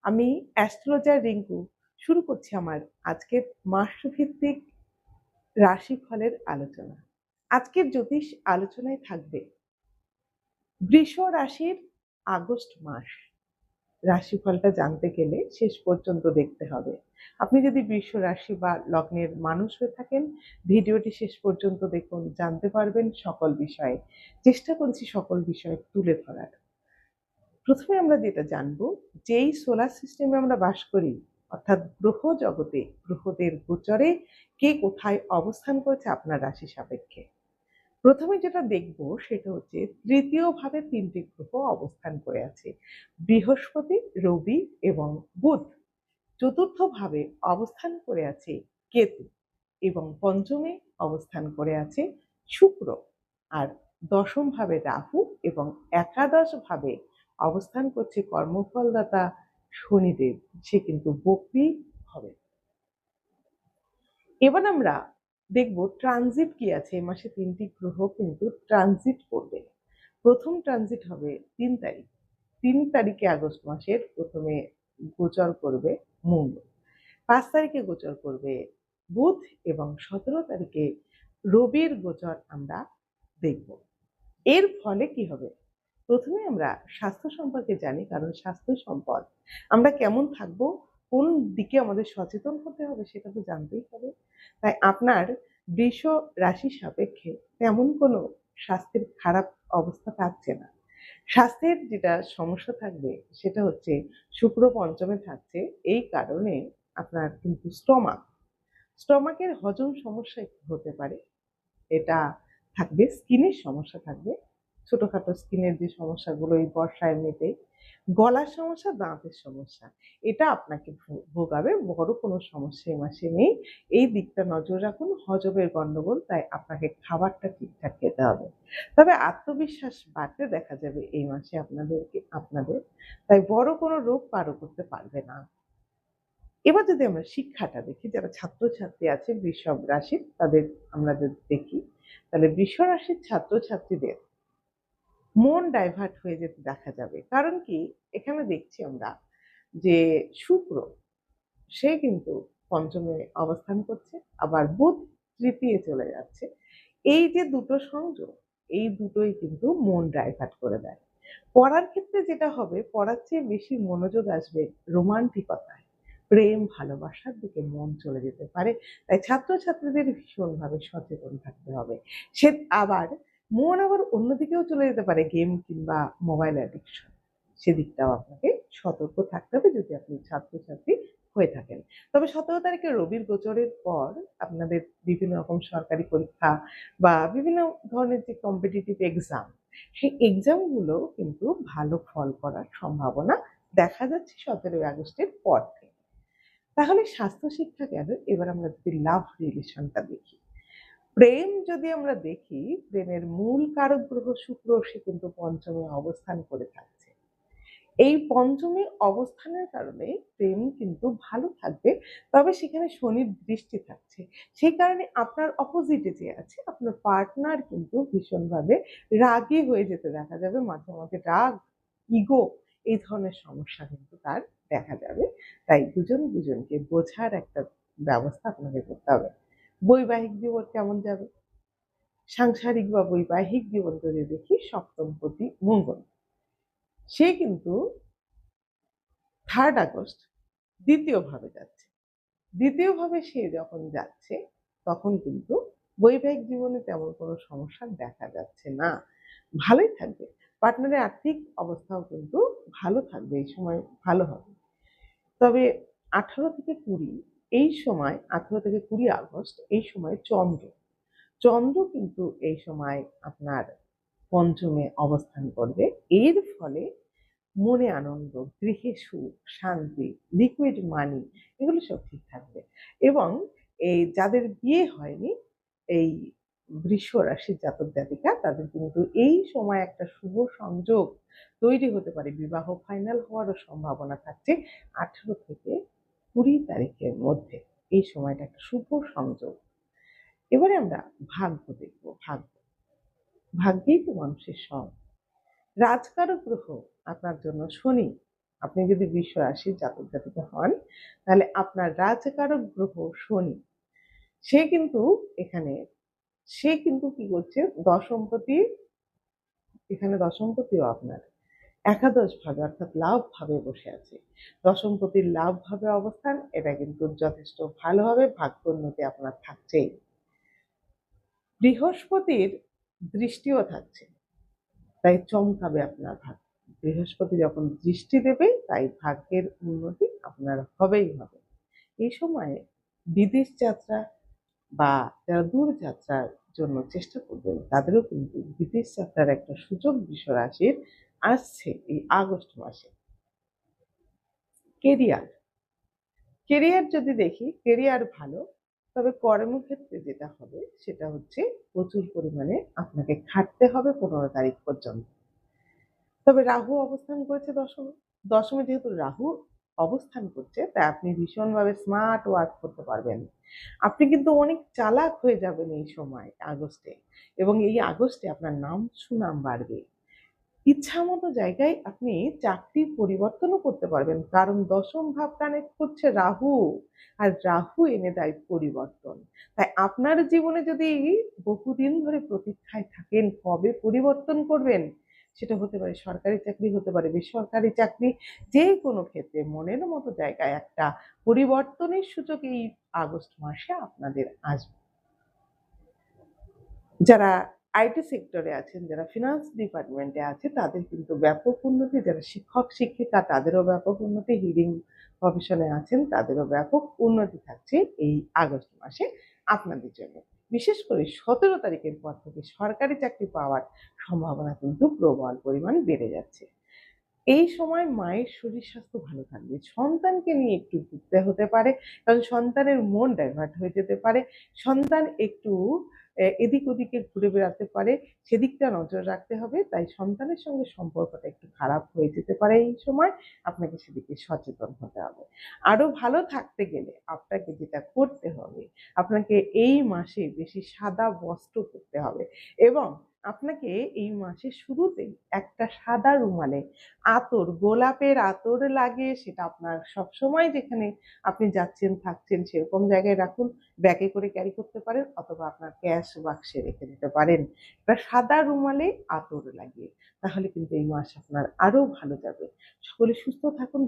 আমি অ্যাস্ট্রোলজার রিঙ্কু শুরু করছি আমার আজকের মাসভিত্তিক রাশিফলের আলোচনা। আজকের জ্যোতিষ আলোচনায় থাকবে বৃষ রাশির আগস্ট মাস। রাশিফলটা জানতে গেলে শেষ পর্যন্ত দেখতে হবে। আপনি যদি বৃষ রাশি বা লগ্নের মানুষ হয়ে থাকেন, ভিডিওটি শেষ পর্যন্ত দেখুন, জানতে পারবেন সকল বিষয়ে। চেষ্টা করেছি সকল বিষয় তুলে ধরার। প্রথমে আমরা যেটা জানবো, যেই সোলার সিস্টেমে আমরা বাস করি, অর্থাৎ গ্রহ জগতে গ্রহদের গোচরে কে কোথায় অবস্থান করেছে আপনার রাশি সাপেক্ষে। প্রথমে যেটা দেখব সেটা হচ্ছে তৃতীয় ভাবে তিনটি গ্রহ অবস্থান করে আছে, বৃহস্পতি, রবি এবং বুধ। চতুর্থ ভাবে অবস্থান করে আছে কেতু এবং পঞ্চমে অবস্থান করে আছে শুক্র। আর দশম ভাবে রাহু এবং একাদশ ভাবে অবস্থান করছে কর্মফলদাতা শনিদেব। সে কিন্তু বকরি হবে। এবার আমরা দেখব ট্রানজিট কি আছে। এই মাসে তিনটি গ্রহ কিন্তু ট্রানজিট করবে। প্রথম ট্রানজিট হবে 3 তারিখ। 3 তারিখে আগস্ট মাসের প্রথমে গোচর করবে মঙ্গল। 5 তারিখে গোচর করবে বুধ এবং 17 তারিখে রবির গোচর আমরা দেখব। এর ফলে কি হবে? প্রথমে আমরা স্বাস্থ্য সম্পর্কে জানি, কারণ স্বাস্থ্য সম্পদ। আমরা কেমন থাকবো, কোন দিকে আমাদের সচেতন হতে হবে সেটা তো জানতেই হবে। তাই আপনার বৃষ রাশি সাপেক্ষে তেমন কোনো স্বাস্থ্যের খারাপ অবস্থা থাকছে না। স্বাস্থ্যের যেটা সমস্যা থাকবে সেটা হচ্ছে শুক্র পঞ্চমে থাকছে, এই কারণে আপনার কিন্তু স্টমাকের হজম সমস্যা একটু হতে পারে। এটা থাকবে, স্কিনের সমস্যা থাকবে, ছোটখাটো স্কিনের যে সমস্যাগুলো এই বর্ষায় এমনিতেই, গলার সমস্যা, দাঁতের সমস্যা, এটা আপনাকে ভোগাবে। বড় কোনো সমস্যা এই মাসে নেই। এই দিকটা নজর রাখুন। হজমের গন্ডগোল, তাই আপনাকে খাবারটা ঠিকঠাক খেতে হবে। তবে আত্মবিশ্বাস বাড়তে দেখা যাবে এই মাসে আপনাদের, তাই বড় কোনো রোগ পারও করতে পারবে না। এবার যদি আমরা শিক্ষাটা দেখি, যারা ছাত্রছাত্রী আছে বৃষভ রাশির, তাদের আমরা যদি দেখি, তাহলে বৃষ রাশির ছাত্রছাত্রীদের মন ডাইভার্ট হয়ে যেতে দেখা যাবে। কারণ কি, এখানে দেখছি আমরা যে শুক্র, সে কিন্তু পঞ্চমে অবস্থান করছে, আবার বুধ তৃতীয় চলে যাচ্ছে। এই যে দুটো সংযোগ, এই দুটোই কিন্তু মন ডাইভার্ট করে দেয়। পড়ার ক্ষেত্রে যেটা হবে, পড়ার চেয়ে বেশি মনোযোগ আসবে রোমান্টিকতায়, প্রেম ভালোবাসার দিকে মন চলে যেতে পারে। তাই ছাত্রছাত্রীদের ভীষণভাবে সচেতন থাকতে হবে। সে আবার মন আবার অন্যদিকেও চলে যেতে পারে, গেম কিংবা মোবাইল অ্যাডিকশন। সেদিকটাও আপনাকে সতর্ক থাকতে হবে যদি আপনি ছাত্রছাত্রী হয়ে থাকেন। তবে 17 তারিখে রবির গোচরের পর আপনাদের বিভিন্ন রকম সরকারি পরীক্ষা বা বিভিন্ন ধরনের যে কম্পিটিটিভ এক্সাম, সেই এক্সামগুলো কিন্তু ভালো ফল করার সম্ভাবনা দেখা যাচ্ছে 17ই আগস্টের পর থেকে। তাহলে স্বাস্থ্য শিক্ষা গেল। এবার আমরা যদি লাভ রিলেশনটা দেখি, প্রেম যদি আমরা দেখি, প্রেমের মূল কারক গ্রহ শুক্র, সে কিন্তু পঞ্চমে অবস্থান করে থাকছে। এই পঞ্চমী অবস্থানের কারণে প্রেম কিন্তু ভালো থাকবে, তবে সেখানে শনির দৃষ্টি থাকছে। সেই কারণে আপনার অপোজিটে যে আছে আপনার পার্টনার কিন্তু ভীষণভাবে রাগী হয়ে যেতে দেখা যাবে। মাঝে মাঝে রাগ, ইগো, এই ধরনের সমস্যা কিন্তু তার দেখা যাবে। তাই দুজন দুজনকে বোঝার একটা ব্যবস্থা আপনাকে করতে হবে। বৈবাহিক জীবন কেমন যাবে? সাংসারিক বা বৈবাহিক জীবন যদি দেখি, সপ্তমপতি মঙ্গল, সে কিন্তু 3 আগস্ট দ্বিতীয় ভাবে যাচ্ছে। দ্বিতীয় ভাবে সে যখন যাচ্ছে, তখন কিন্তু বৈবাহিক জীবনে তেমন কোনো সমস্যা দেখা যাচ্ছে না। ভালোই থাকবে। পার্টনারের আর্থিক অবস্থাও কিন্তু ভালো থাকবে, এই সময় ভালো হবে। তবে 18 থেকে 20 এই সময়, 18 থেকে 20 আগস্ট এই সময় চন্দ্র কিন্তু এই সময় আপনার পঞ্চমে অবস্থান করবে। এর ফলে মনে আনন্দ, গৃহে সুখ, শান্তি, লিকুইড মানি, এগুলো সব ঠিক থাকবে। এবং এই যাদের বিয়ে হয়নি, এই বৃষ রাশির জাতক জাতিকা, তাদের কিন্তু এই সময় একটা শুভ সংযোগ তৈরি হতে পারে। বিবাহ ফাইনাল হওয়ারও সম্ভাবনা থাকছে 18 থেকে 20 তারিখের মধ্যে। এই সময়টা একটা শুভ সংযোগ। এবারে আমরা ভাগ্য দেখব। ভাগ্যেই তো মানুষের সব। রাজকারক গ্রহ আপনার জন্য শনি, আপনি যদি বৃষ রাশির জাতক জাতিকা হন, তাহলে আপনার রাজকারক গ্রহ শনি, সে কিন্তু এখানে সে কিন্তু কি করছে, দশমপতি, এখানে দশমপতিও আপনার একাদশ ভাবে অর্থাৎ লাভ ভাবে বসে আছে। দশমপতির লাভ ভাবে অবস্থান, এটা কিন্তু যথেষ্ট ভালো হবে, ভাগ্যোন্নতি আপনার থাকছেই। বৃহস্পতির দৃষ্টিও থাকছে, তাই চমকাবে আপনার ভাগ্য। বৃহস্পতি যখন দৃষ্টি দেবে, তাই ভাগ্যের উন্নতি আপনার হবেই হবে। এই সময়ে বিদেশ যাত্রা বা যারা দূর যাত্রার জন্য চেষ্টা করবেন, তাদেরও কিন্তু বিদেশ যাত্রার একটা সুযোগ বৃষ রাশির আসছে এই আগস্ট মাসে। কেরিয়ার, কেরিয়ার যদি দেখি, কেরিয়ার ভালো, তবে কর্মক্ষেত্রে যেটা হবে সেটা হচ্ছে প্রচুর পরিমাণে আপনাকে খাটতে হবে 15 তারিখ পর্যন্ত। তবে রাহু অবস্থান করেছে দশমে, দশমে যেহেতু রাহু অবস্থান করছে, তাই আপনি ভীষণভাবে স্মার্ট ওয়ার্ক করতে পারবেন। আপনি কিন্তু অনেক চালাক হয়ে যাবেন এই সময় আগস্টে, এবং এই আগস্টে আপনার নাম সুনাম বাড়বে। ইচ্ছামতো জায়গায় আপনি চাকরি পরিবর্তনও করতে পারবেন, কারণ দশম ভাব কানেক্ট করছে রাহু, আর রাহু এনে দেয় পরিবর্তন। তাই আপনার জীবনে যদি বহুদিন ধরে প্রতীক্ষায় থাকেন কবে পরিবর্তন করবেন, সেটা হতে পারে সরকারি চাকরি, হতে পারে বেসরকারি চাকরি, যে কোনো ক্ষেত্রে মনের মতো জায়গায় একটা পরিবর্তনের সুযোগ এই আগস্ট মাসে আপনাদের আসবে। যারা আইটি সেক্টরে আছেন, যারা ফিনান্স ডিপার্টমেন্টে আছে, তাদের কিন্তু ব্যাপক উন্নতি। যারা শিক্ষক শিক্ষিকা, তাদেরও ব্যাপক উন্নতি। হিলিং প্রফেশনে আছেন, তাদেরও ব্যাপক উন্নতি থাকছে এই আগস্ট মাসে আপনাদের জন্য। বিশেষ করে 17 তারিখের পর থেকে সরকারি চাকরি পাওয়ার সম্ভাবনা কিন্তু প্রবল পরিমাণ বেড়ে যাচ্ছে। এই সময় মায়ের শরীর স্বাস্থ্য ভালো থাকবে। সন্তানকে নিয়ে একটু ভুগতে হতে পারে, কারণ সন্তানের মন ডাইভার্ট হয়ে যেতে পারে। সন্তান একটু এদিক ওদিকে ঘুরে বেড়াতে পারে, সেদিকটা নজর রাখতে হবে। তাই সন্তানের সঙ্গে সম্পর্কটা একটু খারাপ হয়ে যেতে পারে এই সময়, আপনাকে সেদিকে সচেতন হতে হবে। আরো ভালো থাকতে গেলে আপনাকে যেটা করতে হবে, আপনাকে এই মাসে বেশি সাদা বস্ত্র পরতে হবে, এবং আপনাকে এই মাসের শুরুতেই একটা সাদা রুমালে আতর, গোলাপের আতর লাগিয়ে সেটা আপনার সবসময় যেখানে আপনি যাচ্ছেন থাকছেন সেরকম জায়গায় রাখুন। ব্যাগে করে ক্যারি করতে পারেন, অথবা আপনার ক্যাশ বাক্সে রেখে দিতে পারেন একটা সাদা রুমালে আতর লাগিয়ে। তাহলে কিন্তু এই মাস আপনার আরো ভালো যাবে। সকলে সুস্থ থাকুন।